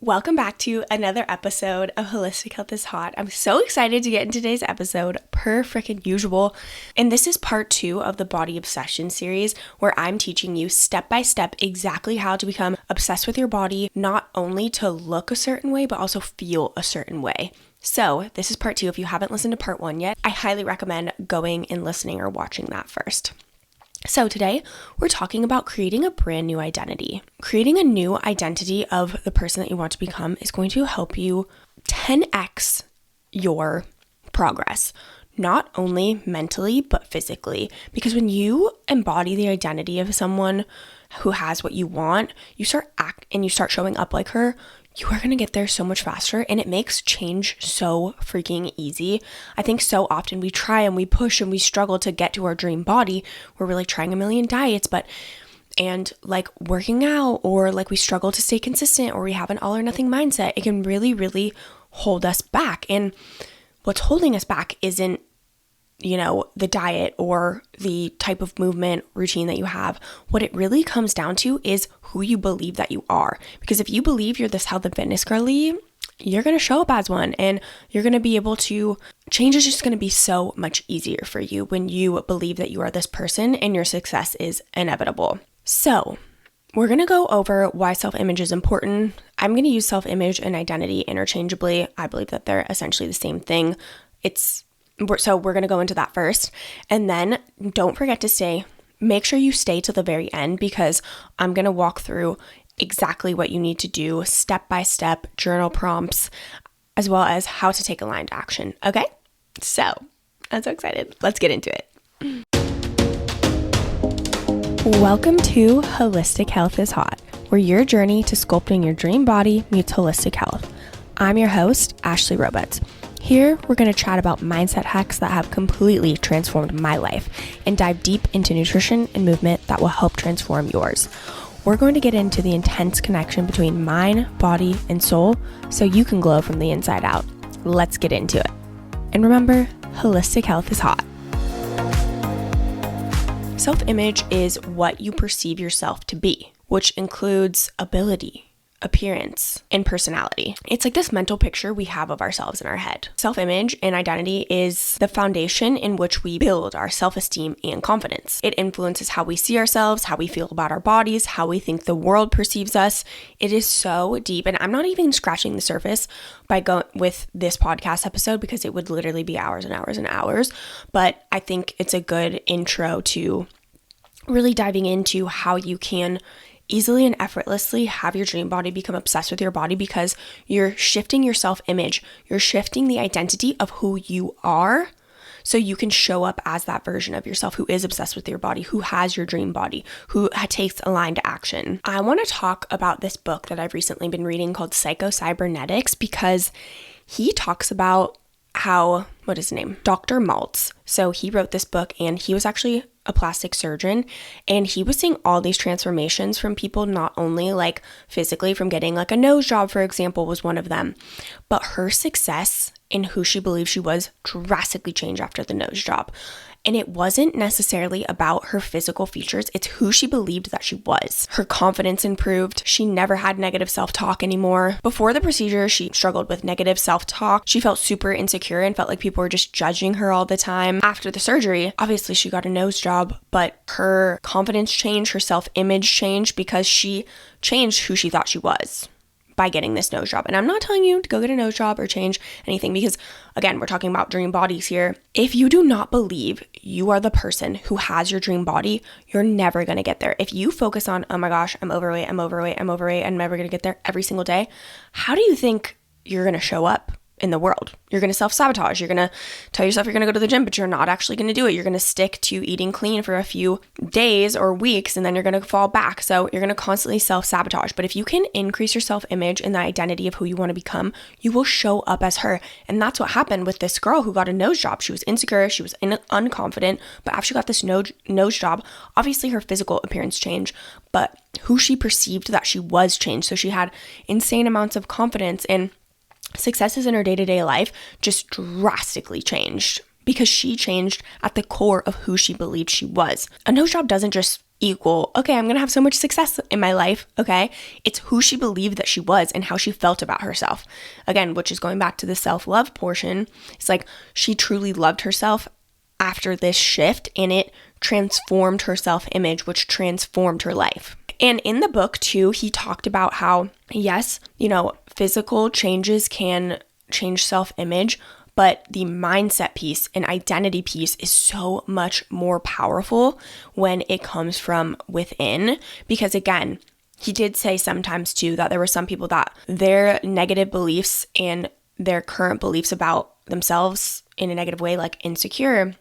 Welcome back to another episode of Holistic Health is Hot. I'm so excited to get in today's episode, per freaking usual. And this is part 2 of the Body Obsession series, where I'm teaching you step by step exactly how to become obsessed with your body, not only to look a certain way, but also feel a certain way. So this is part 2. If you haven't listened to part 1 yet, I highly recommend going and listening or watching that first. So today we're talking about creating a brand new identity. Creating a new identity of the person that you want to become is going to help you 10x your progress, not only mentally, but physically. Because when you embody the identity of someone who has what you want, you start showing up like her, you are going to get there so much faster, and it makes change so freaking easy. I think so often we try and we push and we struggle to get to our dream body. We're really trying a million diets, and like working out, or like we struggle to stay consistent, or we have an all or nothing mindset. It can really, really hold us back. And what's holding us back isn't, the diet or the type of movement routine that you have. What it really comes down to is who you believe that you are. Because if you believe you're this health and fitness girly, you're going to show up as one, and you're going to be able to, change is just going to be so much easier for you when you believe that you are this person and your success is inevitable. So we're going to go over why self-image is important. I'm going to use self-image and identity interchangeably. I believe that they're essentially the same thing. So we're going to go into that first, and then don't forget to make sure you stay to the very end, because I'm going to walk through exactly what you need to do, step by step, journal prompts, as well as how to take aligned action. Okay? So I'm so excited. Let's get into it. Welcome to Holistic Health is Hot, where your journey to sculpting your dream body meets holistic health. I'm your host, Ashley Roberts. Here, we're going to chat about mindset hacks that have completely transformed my life and dive deep into nutrition and movement that will help transform yours. We're going to get into the intense connection between mind, body, and soul so you can glow from the inside out. Let's get into it. And remember, holistic health is hot. Self-image is what you perceive yourself to be, which includes ability, appearance, and personality. It's like this mental picture we have of ourselves in our head. Self-image and identity is the foundation in which we build our self-esteem and confidence. It influences how we see ourselves, how we feel about our bodies, how we think the world perceives us. It is so deep, and I'm not even scratching the surface by going with this podcast episode, because it would literally be hours and hours and hours. But I think it's a good intro to really diving into how you can easily and effortlessly have your dream body, become obsessed with your body, because you're shifting your self-image. You're shifting the identity of who you are, so you can show up as that version of yourself who is obsessed with your body, who has your dream body, who takes aligned action. I want to talk about this book that I've recently been reading called Psycho-Cybernetics, because he talks about how, what is his name? Dr. Maltz. So he wrote this book, and he was actually a plastic surgeon, and he was seeing all these transformations from people, not only like physically from getting like a nose job, for example, was one of them, but her success in who she believed she was drastically changed after the nose job. And it wasn't necessarily about her physical features, it's who she believed that she was. Her confidence improved. She never had negative self-talk anymore. Before the procedure, she struggled with negative self-talk. She felt super insecure and felt like people were just judging her all the time. After the surgery, obviously she got a nose job, but her confidence changed, her self-image changed, because she changed who she thought she was by getting this nose job. And I'm not telling you to go get a nose job or change anything, because again, we're talking about dream bodies here. If you do not believe you are the person who has your dream body, you're never going to get there. If you focus on, oh my gosh, I'm overweight, I'm never going to get there every single day, how do you think you're going to show up in the world? You're going to self-sabotage. You're going to tell yourself you're going to go to the gym, but you're not actually going to do it. You're going to stick to eating clean for a few days or weeks, and then you're going to fall back. So you're going to constantly self-sabotage. But if you can increase your self-image and the identity of who you want to become, you will show up as her. And that's what happened with this girl who got a nose job. She was insecure. She was unconfident. But after she got this nose job, obviously her physical appearance changed, but who she perceived that she was changed. So she had insane amounts of confidence, and successes in her day-to-day life just drastically changed because she changed at the core of who she believed she was. A nose job doesn't just equal, okay, I'm going to have so much success in my life, okay? It's who she believed that she was and how she felt about herself. Again, which is going back to the self-love portion. It's like she truly loved herself after this shift, and it transformed her self-image, which transformed her life. And in the book too, he talked about how, yes, physical changes can change self-image, but the mindset piece and identity piece is so much more powerful when it comes from within. Because again, he did say sometimes too that there were some people that their negative beliefs and their current beliefs about themselves in a negative way, like insecure,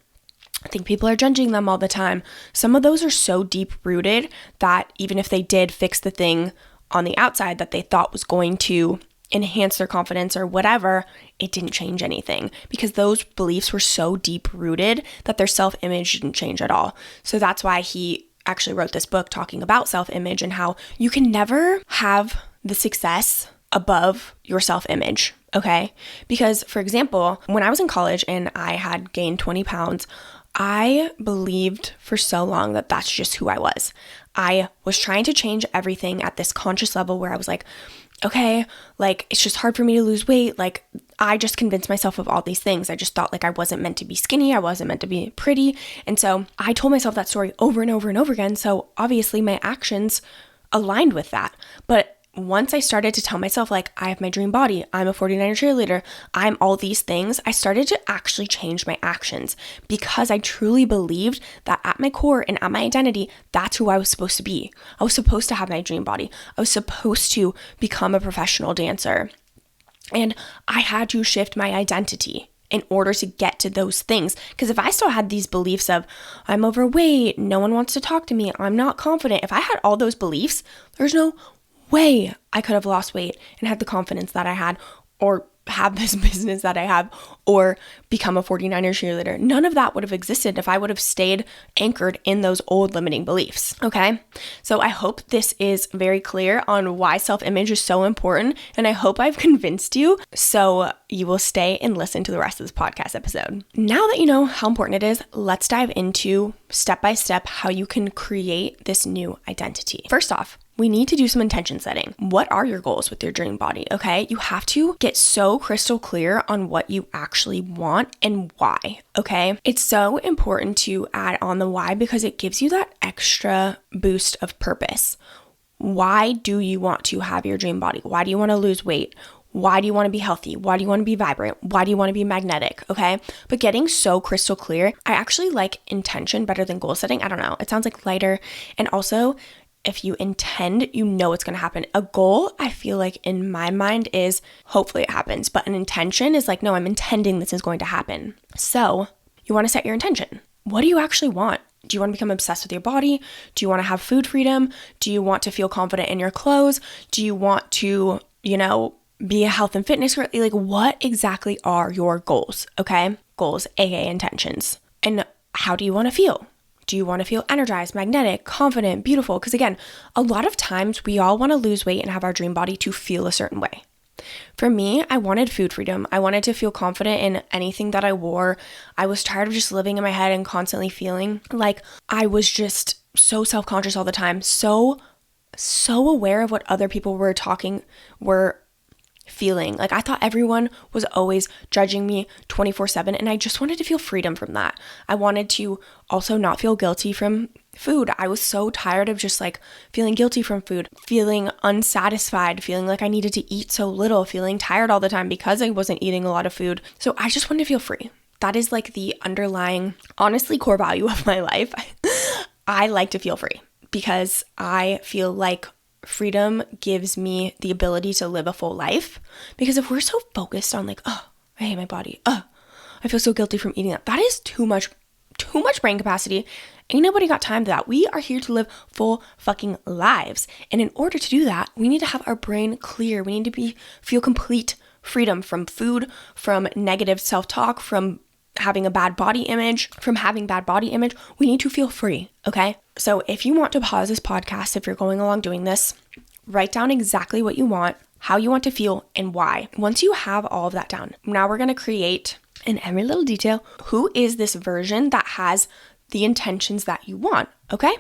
I think people are judging them all the time. Some of those are so deep rooted that even if they did fix the thing on the outside that they thought was going to enhance their confidence or whatever, it didn't change anything because those beliefs were so deep rooted that their self-image didn't change at all. So that's why he actually wrote this book talking about self-image and how you can never have the success above your self-image, okay? Because, for example, when I was in college and I had gained 20 pounds, I believed for so long that that's just who I was. I was trying to change everything at this conscious level where I was like, okay, like it's just hard for me to lose weight. Like I just convinced myself of all these things. I just thought like I wasn't meant to be skinny. I wasn't meant to be pretty. And so I told myself that story over and over and over again. So obviously my actions aligned with that. But once I started to tell myself like I have my dream body, I'm a 49er cheerleader, I'm all these things, I started to actually change my actions because I truly believed that at my core and at my identity, that's who I was supposed to be. I was supposed to have my dream body. I was supposed to become a professional dancer. And I had to shift my identity in order to get to those things. Because if I still had these beliefs of I'm overweight, no one wants to talk to me, I'm not confident, if I had all those beliefs, there's no way I could have lost weight and had the confidence that I had or have this business that I have or become a 49er cheerleader. None of that would have existed if I would have stayed anchored in those old limiting beliefs, okay? So I hope this is very clear on why self-image is so important, and I hope I've convinced you so you will stay and listen to the rest of this podcast episode. Now that you know how important it is, let's dive into step by step how you can create this new identity. First off, we need to do some intention setting. What are your goals with your dream body, okay? You have to get so crystal clear on what you actually want and why, okay? It's so important to add on the why because it gives you that extra boost of purpose. Why do you want to have your dream body? Why do you want to lose weight? Why do you want to be healthy? Why do you want to be vibrant? Why do you want to be magnetic? Okay. But getting so crystal clear, I actually like intention better than goal setting. I don't know. It sounds like lighter. And also, if you intend, you know it's going to happen. A goal, I feel like in my mind is hopefully it happens, but an intention is like, no, I'm intending this is going to happen. So you want to set your intention. What do you actually want? Do you want to become obsessed with your body? Do you want to have food freedom? Do you want to feel confident in your clothes? Do you want to, be a health and fitness girl? Like what exactly are your goals? Okay. Goals, aka intentions. And how do you want to feel? Do you want to feel energized, magnetic, confident, beautiful? Because again, a lot of times we all want to lose weight and have our dream body to feel a certain way. For me, I wanted food freedom. I wanted to feel confident in anything that I wore. I was tired of just living in my head and constantly feeling like I was just so self-conscious all the time, so aware of what other people were feeling. Like I thought everyone was always judging me 24/7 and I just wanted to feel freedom from that. I wanted to also not feel guilty from food. I was so tired of just like feeling guilty from food, feeling unsatisfied, feeling like I needed to eat so little, feeling tired all the time because I wasn't eating a lot of food. So I just wanted to feel free. That is like the underlying, honestly, core value of my life. I like to feel free because I feel like freedom gives me the ability to live a full life. Because if we're so focused on like, oh, I hate my body, oh, I feel so guilty from eating that, that is too much brain capacity. Ain't nobody got time for that. We are here to live full fucking lives. And in order to do that, we need to have our brain clear. We need to feel complete freedom from food, from negative self-talk, from having a bad body image, we need to feel free, okay? So if you want to pause this podcast, if you're going along doing this, write down exactly what you want, how you want to feel, and why. Once you have all of that down, now we're going to create in every little detail, who is this version that has the intentions that you want, okay?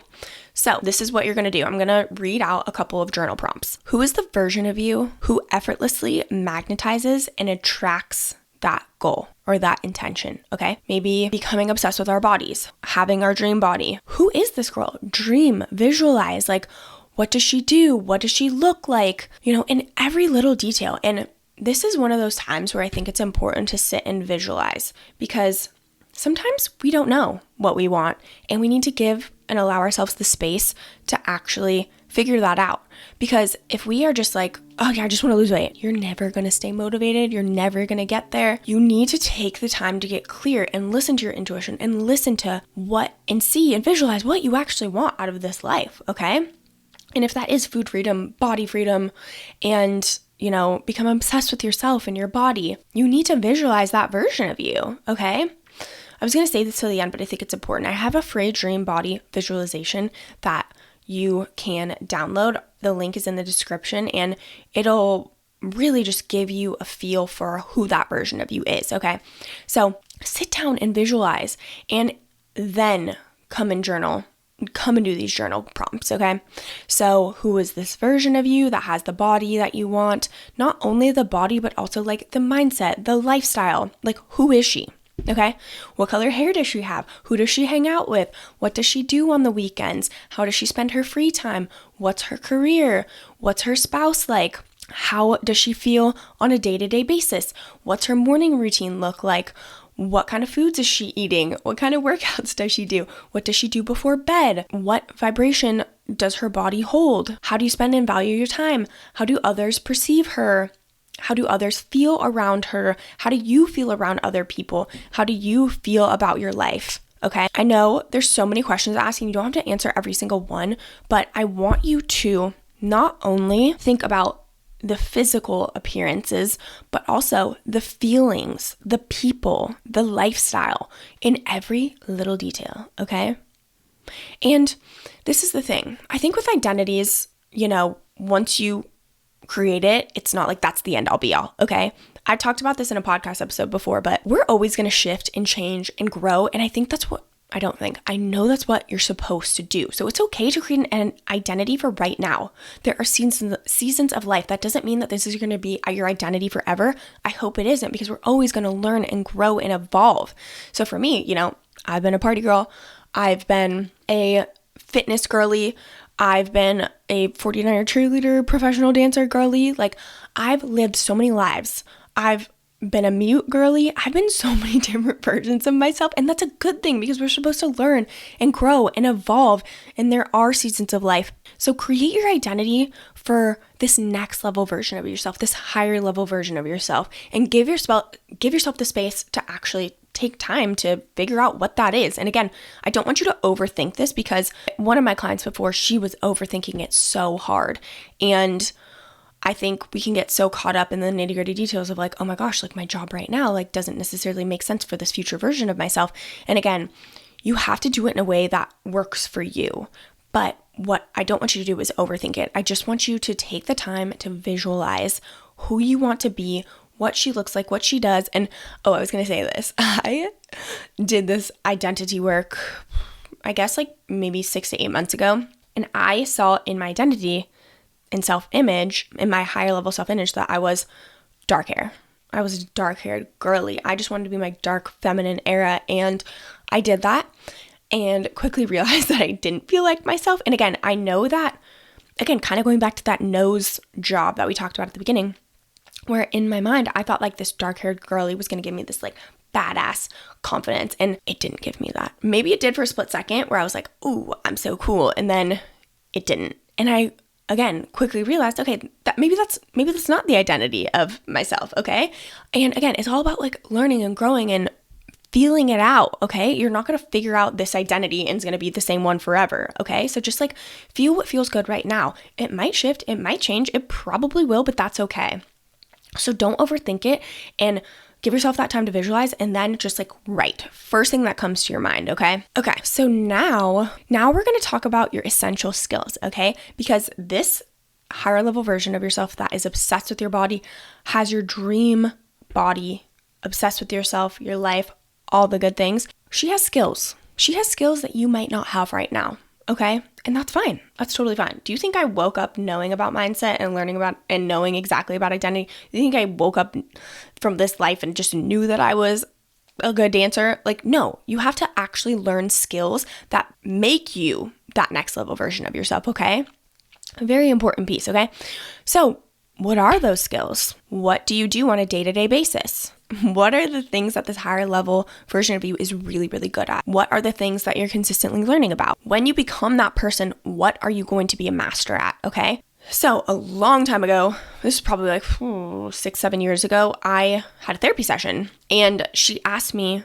So this is what you're gonna do. I'm gonna read out a couple of journal prompts. Who is the version of you who effortlessly magnetizes and attracts that goal or that intention, okay? Maybe becoming obsessed with our bodies, having our dream body. Who is this girl? Dream, visualize, like, what does she do? What does she look like? In every little detail. And this is one of those times where I think it's important to sit and visualize, because sometimes we don't know what we want, and we need to give and allow ourselves the space to actually figure that out. Because if we are just like, oh yeah, I just want to lose weight, you're never going to stay motivated. You're never going to get there. You need to take the time to get clear and listen to your intuition and listen to and see and visualize what you actually want out of this life, okay? And if that is food freedom, body freedom, and become obsessed with yourself and your body, you need to visualize that version of you, okay? I was going to say this till the end, but I think it's important. I have a free dream body visualization that you can download. The link is in the description, and it'll really just give you a feel for who that version of you is, okay? So sit down and visualize, and then come and journal. Come and do these journal prompts, okay? So who is this version of you that has the body that you want? Not only the body, but also like the mindset, the lifestyle. Like, who is she? Okay? What color hair does she have? Who does she hang out with? What does she do on the weekends? How does she spend her free time? What's her career? What's her spouse like? How does she feel on a day-to-day basis? What's her morning routine look like? What kind of foods is she eating? What kind of workouts does she do? What does she do before bed? What vibration does her body hold? How do you spend and value your time? How do others perceive her? How do others feel around her? How do you feel around other people? How do you feel about your life? Okay, I know there's so many questions to ask, and you don't have to answer every single one, but I want you to not only think about the physical appearances, but also the feelings, the people, the lifestyle in every little detail, okay? And this is the thing. I think with identities, once you create it, it's not like that's the end all be all, okay? I talked about this in a podcast episode before, but we're always going to shift and change and grow. And I know that's what you're supposed to do. So it's okay to create an identity for right now. There are seasons of life. That doesn't mean that this is going to be your identity forever. I hope it isn't, because we're always going to learn and grow and evolve. So for me, I've been a party girl. I've been a fitness girly. I've been a 49er cheerleader, professional dancer girly. Like, I've lived so many lives. I've been a mute girly. I've been so many different versions of myself, and that's a good thing, because we're supposed to learn and grow and evolve, and there are seasons of life. So create your identity for this next level version of yourself, this higher level version of yourself, and give yourself the space to actually take time to figure out what that is. And again, I don't want you to overthink this, because one of my clients before, she was overthinking it so hard. And I think we can get so caught up in the nitty-gritty details of like, oh my gosh, like my job right now, like doesn't necessarily make sense for this future version of myself. And again, you have to do it in a way that works for you. But what I don't want you to do is overthink it. I just want you to take the time to visualize who you want to be, what she looks like, what she does. And I was going to say this. I did this identity work, I guess like maybe 6 to 8 months ago. And I saw in my identity and self-image, in my higher level self-image, that I was dark hair. I was a dark-haired girly. I just wanted to be my dark feminine era. And I did that and quickly realized that I didn't feel like myself. And again, I know that, again, kind of going back to that nose job that we talked about at the beginning, where in my mind, I thought like this dark-haired girly was going to give me this like badass confidence. And it didn't give me that. Maybe it did for a split second where I was like, ooh, I'm so cool. And then it didn't. And I, again, quickly realized, okay, that maybe that's not the identity of myself, okay? And again, it's all about like learning and growing and feeling it out, okay? You're not going to figure out this identity and it's going to be the same one forever, okay? So just like feel what feels good right now. It might shift, it might change, it probably will, but that's okay. So don't overthink it and give yourself that time to visualize, and then just like write first thing that comes to your mind, okay? Okay, so now we're going to talk about your essential skills, okay? Because this higher level version of yourself that is obsessed with your body, has your dream body, obsessed with yourself, your life, all the good things. She has skills. she has skills that you might not have right now. Okay. And that's fine. That's totally fine. Do you think I woke up knowing about mindset and learning about and knowing exactly about identity? Do you think I woke up from this life and just knew that I was a good dancer? Like, no, you have to actually learn skills that make you that next level version of yourself. Okay. A very important piece. Okay. So what are those skills? What do you do on a day-to-day basis? What are the things that this higher level version of you is really, really good at? What are the things that you're consistently learning about? When you become that person, what are you going to be a master at? Okay. So a long time ago, this is probably like 6-7 years ago, I had a therapy session and she asked me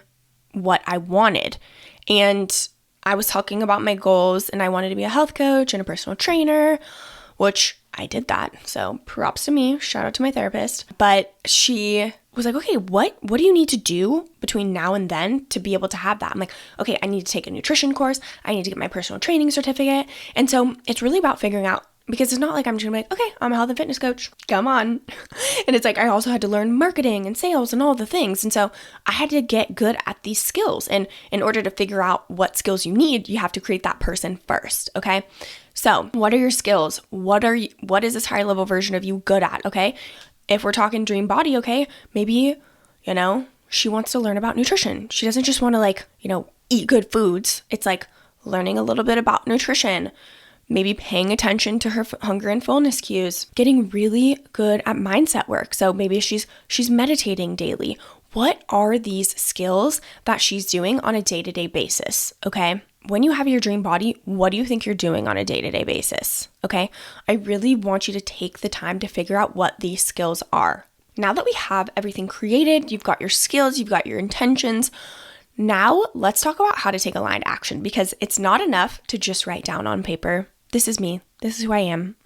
what I wanted. And I was talking about my goals and I wanted to be a health coach and a personal trainer, which I did that. So props to me. Shout out to my therapist. But she was like, okay, what do you need to do between now and then to be able to have that? I'm like, okay, I need to take a nutrition course. I need to get my personal training certificate. And so it's really about figuring out, because it's not like I'm just gonna be like, okay, I'm a health and fitness coach. Come on. And it's like, I also had to learn marketing and sales and all the things. And so I had to get good at these skills. And in order to figure out what skills you need, you have to create that person first. Okay. So what are your skills? What is this higher level version of you good at? Okay. If we're talking dream body, okay, maybe, she wants to learn about nutrition. She doesn't just want to eat good foods. It's like learning a little bit about nutrition, maybe paying attention to her hunger and fullness cues, getting really good at mindset work. So maybe she's meditating daily. What are these skills that she's doing on a day-to-day basis? Okay. When you have your dream body, what do you think you're doing on a day-to-day basis? Okay. I really want you to take the time to figure out what these skills are. Now that we have everything created, you've got your skills, you've got your intentions. Now let's talk about how to take aligned action, because it's not enough to just write down on paper, this is me, this is who I am.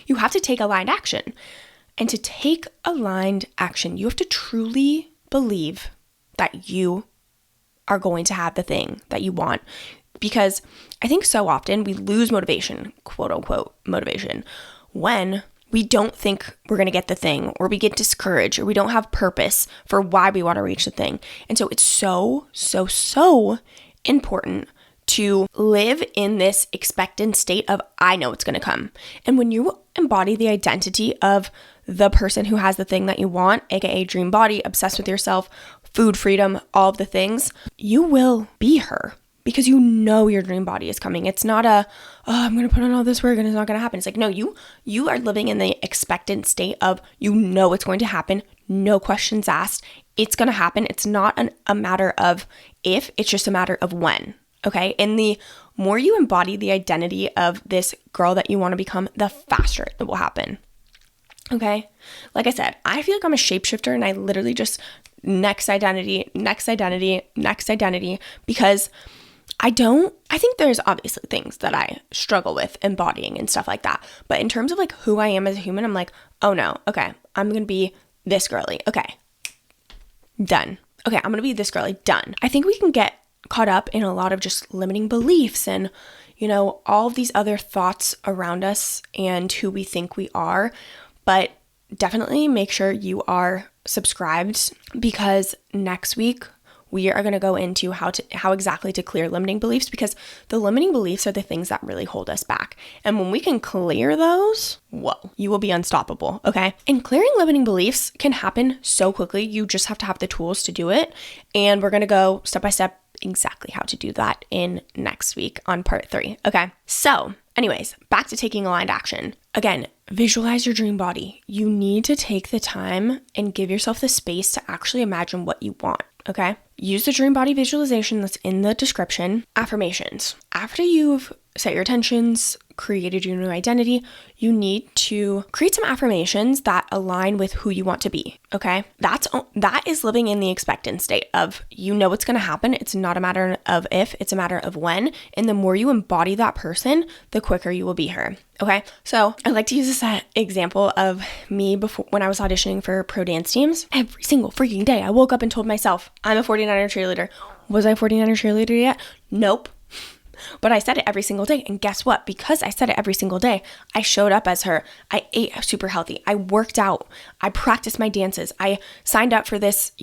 You have to take aligned action. And to take aligned action, you have to truly believe that you are going to have the thing that you want. Because I think so often we lose motivation, quote unquote motivation, when we don't think we're going to get the thing, or we get discouraged, or we don't have purpose for why we want to reach the thing. And so it's so important to live in this expectant state of, I know it's going to come. And when you embody the identity of the person who has the thing that you want, aka dream body, obsessed with yourself, food freedom, all of the things, you will be her, because you know your dream body is coming. It's not I'm going to put on all this work and it's not going to happen. It's like, no, you are living in the expectant state of, it's going to happen. No questions asked. It's going to happen. It's not a matter of if, it's just a matter of when. Okay. And the more you embody the identity of this girl that you want to become, the faster it will happen. Okay. Like I said, I feel like I'm a shapeshifter and I literally just next identity, because I think there's obviously things that I struggle with embodying and stuff like that. But in terms of like who I am as a human, I'm like, oh no, okay, I'm going to be this girly. Okay, done. Okay, I'm going to be this girly, done. I think we can get caught up in a lot of just limiting beliefs and, all of these other thoughts around us and who we think we are. But definitely make sure you are subscribed, because next week we are going to go into how exactly to clear limiting beliefs, because the limiting beliefs are the things that really hold us back. And when we can clear those, whoa, you will be unstoppable. Okay. And clearing limiting beliefs can happen so quickly. You just have to have the tools to do it. And we're going to go step by step exactly how to do that in next week on part 3. Okay. So anyways, back to taking aligned action. Again, visualize your dream body. You need to take the time and give yourself the space to actually imagine what you want. Okay. Use the dream body visualization that's in the description. Affirmations. After you've set your intentions, created your new identity, you need to create some affirmations that align with who you want to be. Okay. That is living in the expectant state of, it's going to happen. It's not a matter of if, it's a matter of when. And the more you embody that person, the quicker you will be her. Okay. So I like to use this example of me before, when I was auditioning for pro dance teams. Every single freaking day, I woke up and told myself, I'm a 49er cheerleader. Was I a 49er cheerleader yet? Nope. But I said it every single day. And guess what? Because I said it every single day, I showed up as her. I ate super healthy. I worked out. I practiced my dances. I signed up for this,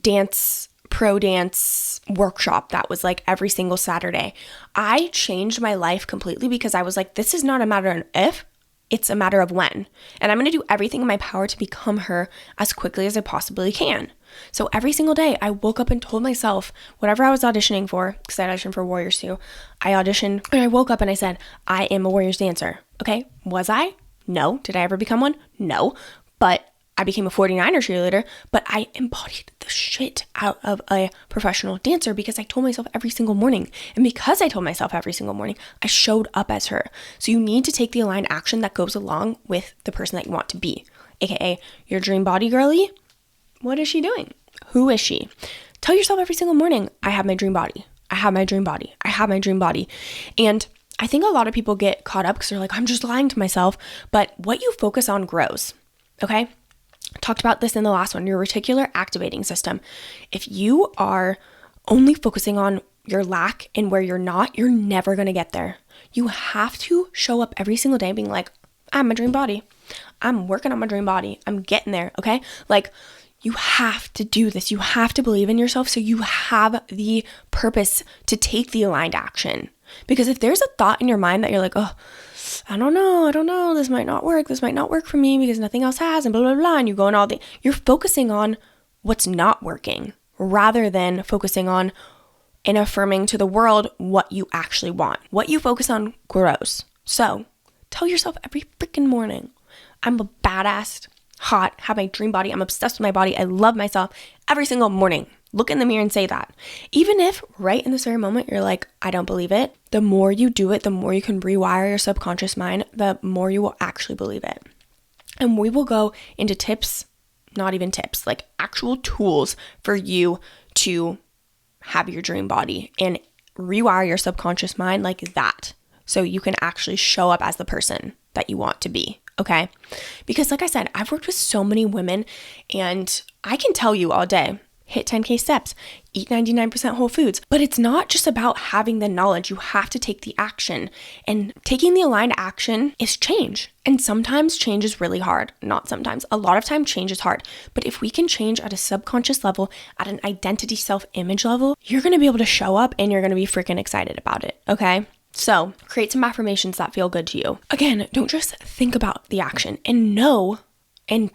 dance pro dance workshop that was like every single Saturday. I changed my life completely because I was like, this is not a matter of if, it's a matter of when. And I'm going to do everything in my power to become her as quickly as I possibly can. So every single day I woke up and told myself whatever I was auditioning for, because I auditioned for Warriors too. I auditioned and I woke up and I said, I am a Warriors dancer. Okay. Was I? No. Did I ever become one? No. But I became a 49er cheerleader, but I embodied the shit out of a professional dancer because I told myself every single morning. And because I told myself every single morning, I showed up as her. So you need to take the aligned action that goes along with the person that you want to be, aka your dream body girly. What is she doing? Who is she? Tell yourself every single morning, I have my dream body. I have my dream body. I have my dream body. And I think a lot of people get caught up because they're like, I'm just lying to myself. But what you focus on grows. Okay? Talked about this in the last one, your reticular activating system. If you are only focusing on your lack and where you're not, you're never going to get there. You have to show up every single day being like, I'm my dream body. I'm working on my dream body. I'm getting there. Okay. Like you have to do this. You have to believe in yourself so you have the purpose to take the aligned action. Because if there's a thought in your mind that you're like, oh, I don't know, this might not work for me because nothing else has and blah, blah, blah. And you go on you're focusing on what's not working rather than focusing on and affirming to the world what you actually want. What you focus on grows. So tell yourself every freaking morning, I'm a badass, hot, have my dream body. I'm obsessed with my body. I love myself every single morning. Look in the mirror and say that. Even if right in this very moment, you're like, I don't believe it. The more you do it, the more you can rewire your subconscious mind, the more you will actually believe it. And we will go into tips, not even tips, like actual tools for you to have your dream body and rewire your subconscious mind like that. So you can actually show up as the person that you want to be. Okay. Because like I said, I've worked with so many women and I can tell you all day, hit 10K steps, eat 99% whole foods. But it's not just about having the knowledge. You have to take the action. And taking the aligned action is change. And sometimes change is really hard. Not sometimes. A lot of time change is hard. But if we can change at a subconscious level, at an identity self-image level, you're going to be able to show up and you're going to be freaking excited about it. Okay? So create some affirmations that feel good to you. Again, don't just think about the action and know and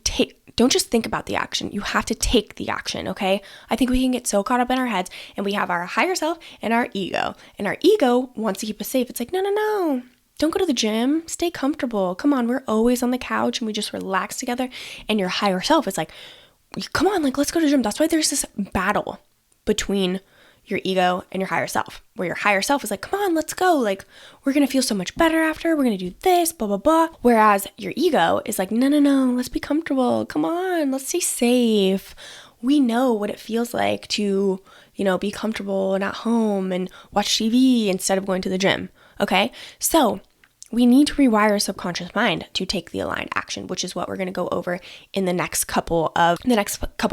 don't just think about the action. You have to take the action, okay? I think we can get so caught up in our heads and we have our higher self and our ego. And our ego wants to keep us safe. It's like, no. Don't go to the gym. Stay comfortable. Come on, we're always on the couch and we just relax together. And your higher self is like, come on, like let's go to the gym. That's why there's this battle between your ego and your higher self, where your higher self is like, come on, let's go. Like, we're going to feel so much better after. We're going to do this, blah, blah, blah. Whereas your ego is like, no, let's be comfortable. Come on, let's stay safe. We know what it feels like to, be comfortable and at home and watch TV instead of going to the gym. Okay. So we need to rewire our subconscious mind to take the aligned action, which is what we're going to go over in the next couple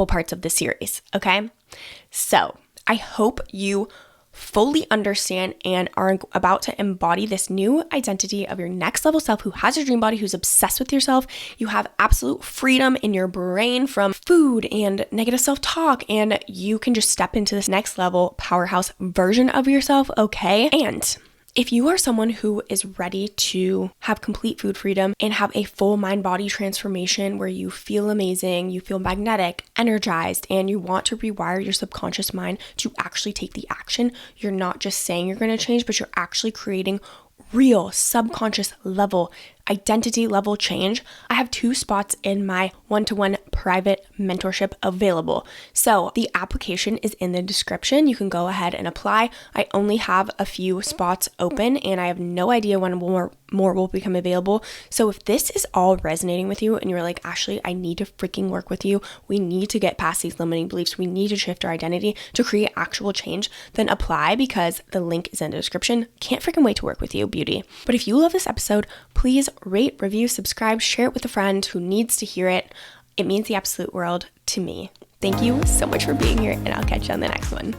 parts of the series. Okay. So I hope you fully understand and are about to embody this new identity of your next level self who has your dream body, who's obsessed with yourself. You have absolute freedom in your brain from food and negative self-talk, and you can just step into this next level powerhouse version of yourself, okay? And if you are someone who is ready to have complete food freedom and have a full mind-body transformation where you feel amazing, you feel magnetic, energized, and you want to rewire your subconscious mind to actually take the action, you're not just saying you're going to change, but you're actually creating real subconscious level, identity level change, I have 2 spots in my one-to-one private mentorship available. So the application is in the description. You can go ahead and apply. I only have a few spots open and I have no idea when more will become available. So if this is all resonating with you and you're like, Ashley, I need to freaking work with you. We need to get past these limiting beliefs. We need to shift our identity to create actual change. Then apply because the link is in the description. Can't freaking wait to work with you, beauty. But if you love this episode, please rate, review, subscribe, share it with a friend who needs to hear it. It means the absolute world to me. Thank you so much for being here, and I'll catch you on the next one.